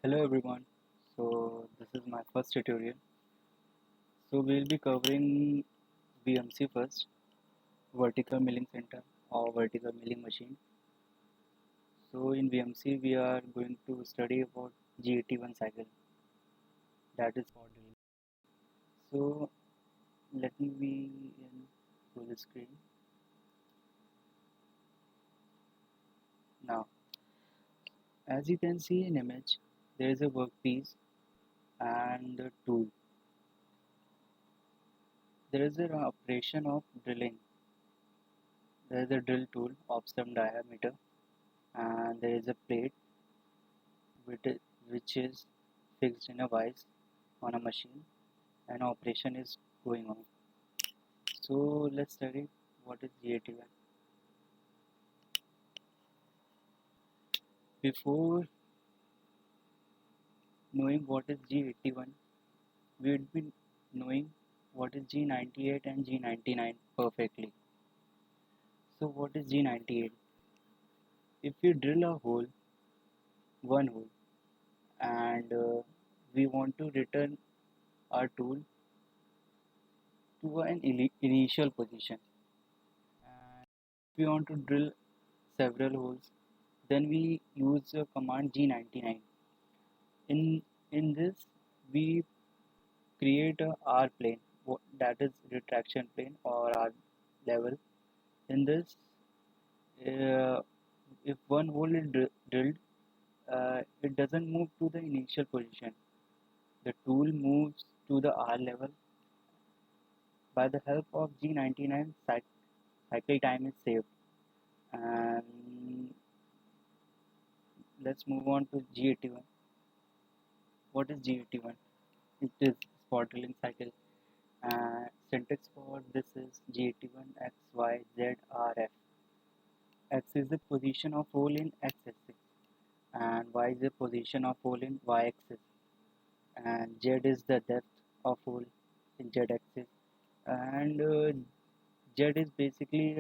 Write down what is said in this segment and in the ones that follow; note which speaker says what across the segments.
Speaker 1: Hello everyone. This is my first tutorial. We'll be covering VMC first, vertical milling center or vertical milling machine. In VMC we are going to study about G81 cycle, that is for drilling. So let me be in full screen. Now as you can see in image, there is a workpiece and a tool. There is an operation of drilling. There is a drill tool of some diameter and there is a plate which is fixed in a vise on a machine and operation is going on. So let's study what is G81. Before knowing what is G81, we would be knowing what is G98 and G99 perfectly. So what is G98? If we drill a hole, one hole, and we want to return our tool to an initial position, and if we want to drill several holes, then we use the command G99. In this we create a R plane, that is retraction plane or R level. In this, uh, if one hole is drilled, it doesn't move to the initial position. The tool moves to the R level. By the help of G99, cycle time is saved. And let's move on to G81. What is G81? It is spot drilling cycle. Syntax for this is G81 X Y Z R F. X is the position of hole in X axis and Y is the position of hole in Y axis and Z is the depth of hole in Z axis and Z is basically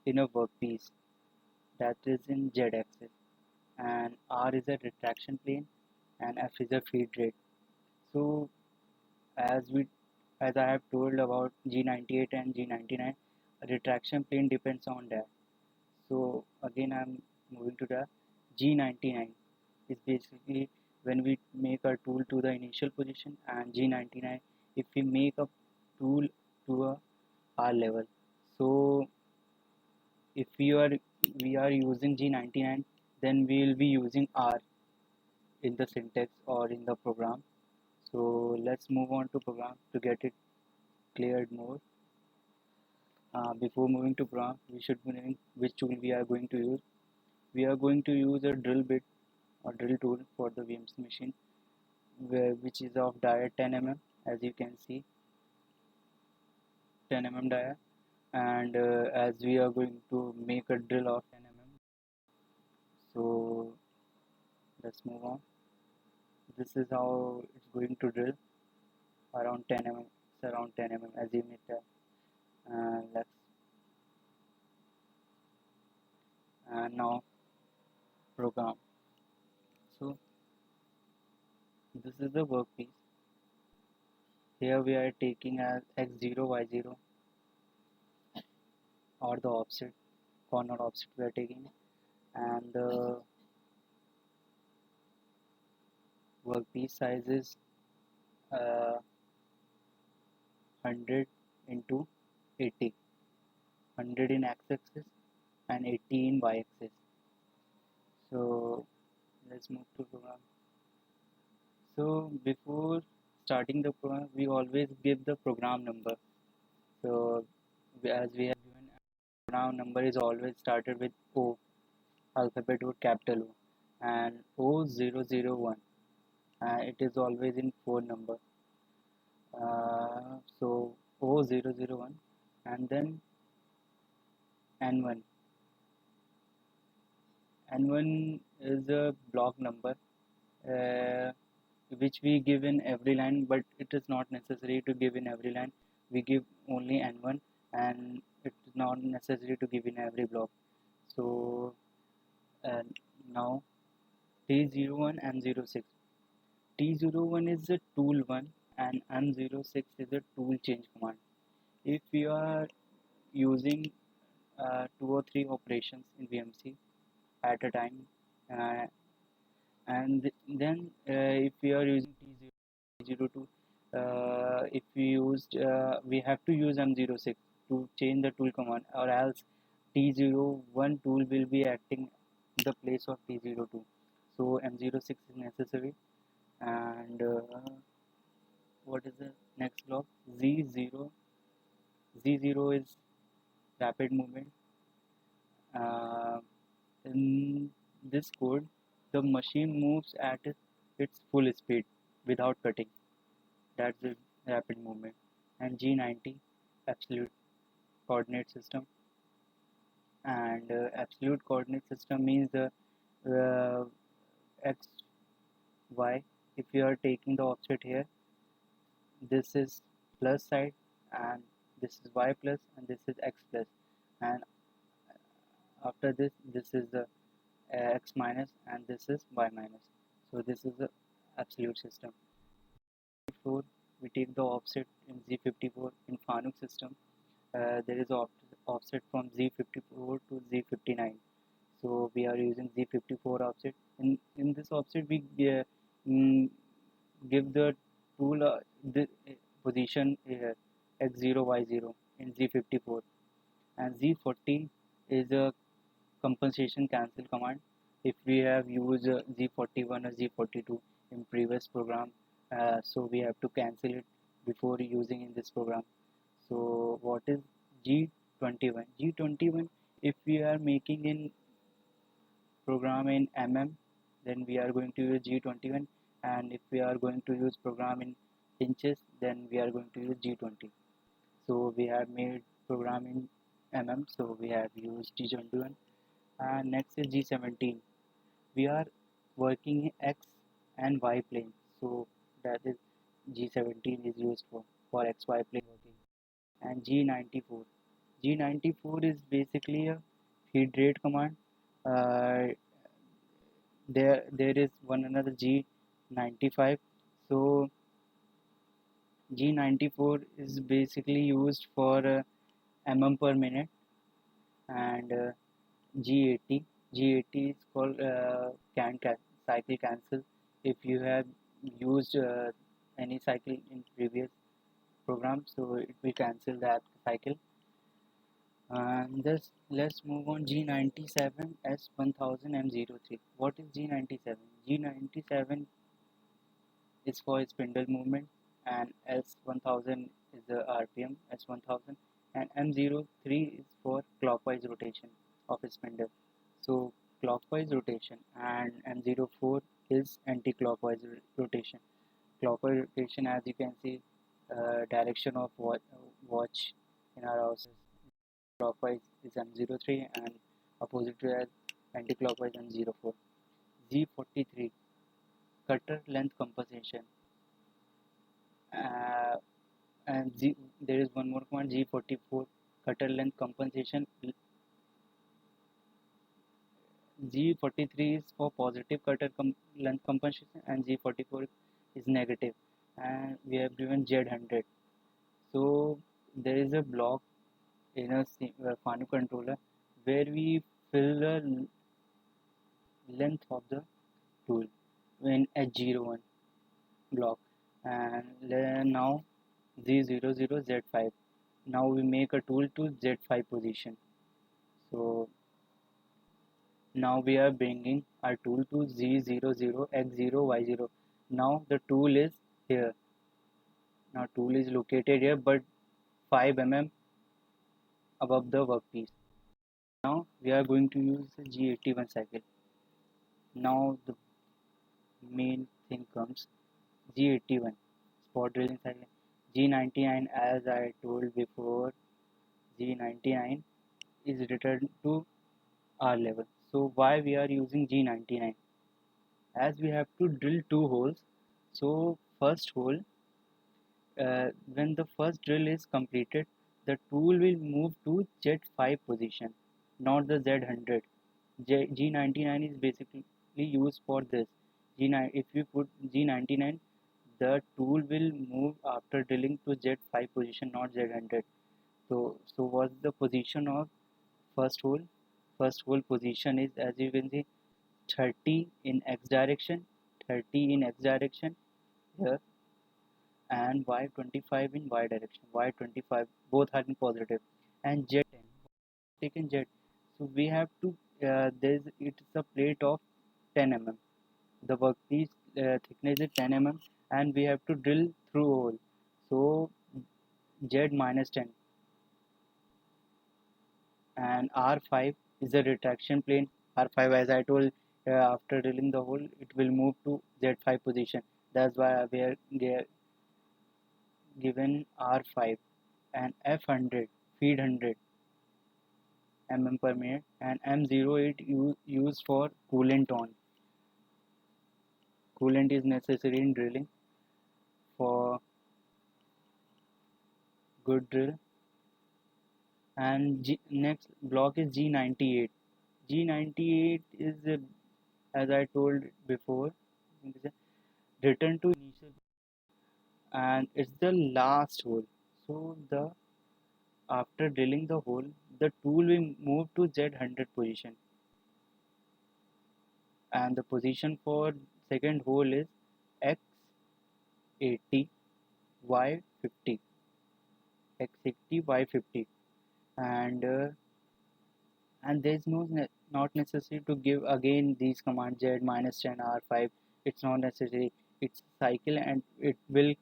Speaker 1: in a workpiece that is in Z axis and R is a retraction plane and F is a feed rate. So as we as I have told about G98 and G99, retraction plane depends on that. So again I'm moving to the G99 is basically when we make our tool to the initial position, and G99 if we make a tool to a R level. So if we are using G99, then we will be using R in the syntax or in the program. So let's move on to program to get it cleared more. Before moving to program, we should be knowing which tool we are going to use. We are going to use a drill bit or drill tool for the VMC machine, which is of dia 10 mm, as you can see, 10 mm dia. And as we are going to make a drill of 10 mm, so let's move on. This is how it's going to drill around 10 mm. It's around 10 mm as you need that. Let's and now program. So this is the workpiece. Here we are taking as x0 y0 or the offset, corner offset we are taking, and the workpiece size is 100 into 80, 100 in x-axis and 80 in y-axis. So let's move to program. So before starting the program, we always give the program number. So as we have given, program number is always started with O, alphabet with capital O, and O001. It is always in 4 number. So O001 and then N1. N1 is a block number uh, which we give in every line, but it is not necessary to give in every line. We give only N1 and it is not necessary to give in every block. So now T01 M06. T01 is a tool 1 and M06 is a tool change command. If we are using 2 or 3 operations in VMC at a time, uh, and then if we are using T02, if we used we have to use M06 to change the tool command, or else T01 tool will be acting in the place of T02. So M06 is necessary. And what is the next block? Z0. Z0 is rapid movement. Uh, in this code, the machine moves at its full speed without cutting. That's the rapid movement. And G90, absolute coordinate system. And absolute coordinate system means the uh, x, y. If you are taking the offset here, this is plus side, and this is y plus, and this is x plus, and after this is the x minus, and this is y minus. So this is the absolute system. Before we take the offset in Z54 in Fanuc system, there is offset from Z54 to Z59. So we are using Z54 offset. In this offset, we mm, give the tool the position here x0 y0 in Z54, and Z40 is a compensation cancel command. If we have used Z41 or Z42 in previous program, so we have to cancel it before using in this program. So what is G21? G21, if we are making in program in then we are going to use G21, and if we are going to use program in inches, then we are going to use G20. So we have made program in so we have used G21. And next is G17. We are working in X and Y plane, so that is G17 is used for XY plane working. And G94. G94 is basically a feed rate command. Uh, there is one another G95. So G94 is basically used for per minute. And G80. G80 is called cycle cancel. If you have used any cycle in previous program, so it will cancel that cycle. And let's move on. G97 S1000 M03. What is G97? G97 is for spindle movement, and S1000 is the RPM S1000, and M03 is for clockwise rotation of a spindle. So clockwise rotation, and M04 is anti-clockwise rotation. Clockwise rotation, as you can see, direction of watch in our house, clockwise is M03, and opposite to that anti-clockwise M04. G43, cutter length compensation. Uh, and there is one more command, G44, cutter length compensation. G43 is for positive cutter length compensation, and G44 is negative. And we have given Z100. So there is a block in a Fanuc controller where we fill the length of the tool in H01 block, and now Z00 Z5. Now we make a tool to Z5 position. So now we are bringing our tool to Z00 X0 Y0. Now the tool is here. Now tool is located here, but 5 mm above the workpiece. Now we are going to use the G81 cycle. Now the main thing comes, G81 spot drilling cycle. G99, as I told before, G99 is returned to R level. So why we are using G99? As we have to drill 2 holes, so first hole, when the first drill is completed, the tool will move to Z5 position, not the Z100. G99 is basically used for this. G9, if you put G99, the tool will move after drilling to Z5 position, not Z100. So what's the position of first hole? First hole position is, as you can see, 30 in X direction, 30 in X direction here, and Y25 in Y direction. Y25 both are in positive, and Z10 taken Z. So we have to it's a plate of 10 mm. The workpiece thickness is 10 mm, and we have to drill through hole. So Z minus 10, and R5 is a retraction plane. R5, as I told, after drilling the hole, it will move to Z5 position. That's why we are given R5, and F100 feed 100 mm per minute, and M08 used for coolant on. Coolant is necessary in drilling for good drill. And next block is G98. G98 is, as I told before, return to initial, and it's the last hole. So the after drilling the hole, the tool will move to Z100 position, and the position for second hole is X80 Y50, X80 Y50, and there is not necessary to give again these commands Z minus 10 R5. It's not necessary. It's cycle, and it will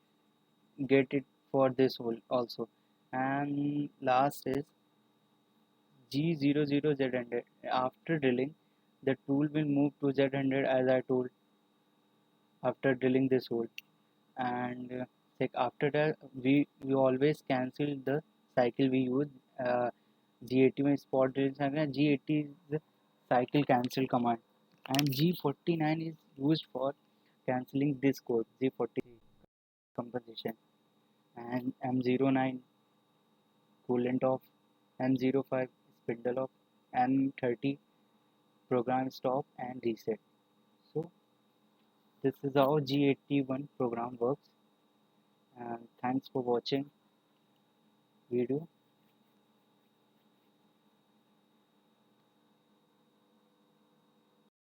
Speaker 1: get it for this hole also. And last is G00Z100. After drilling, the tool will move to Z100, as I told, after drilling this hole. And like after that, we always cancel the cycle we use. G81 spot drills have a G80 is the cycle cancel command, and G49 is used for cancelling this code, G40 compensation, and M09 coolant off, M05 spindle off, M30 program stop and reset. So this is how G81 program works, and thanks for watching video.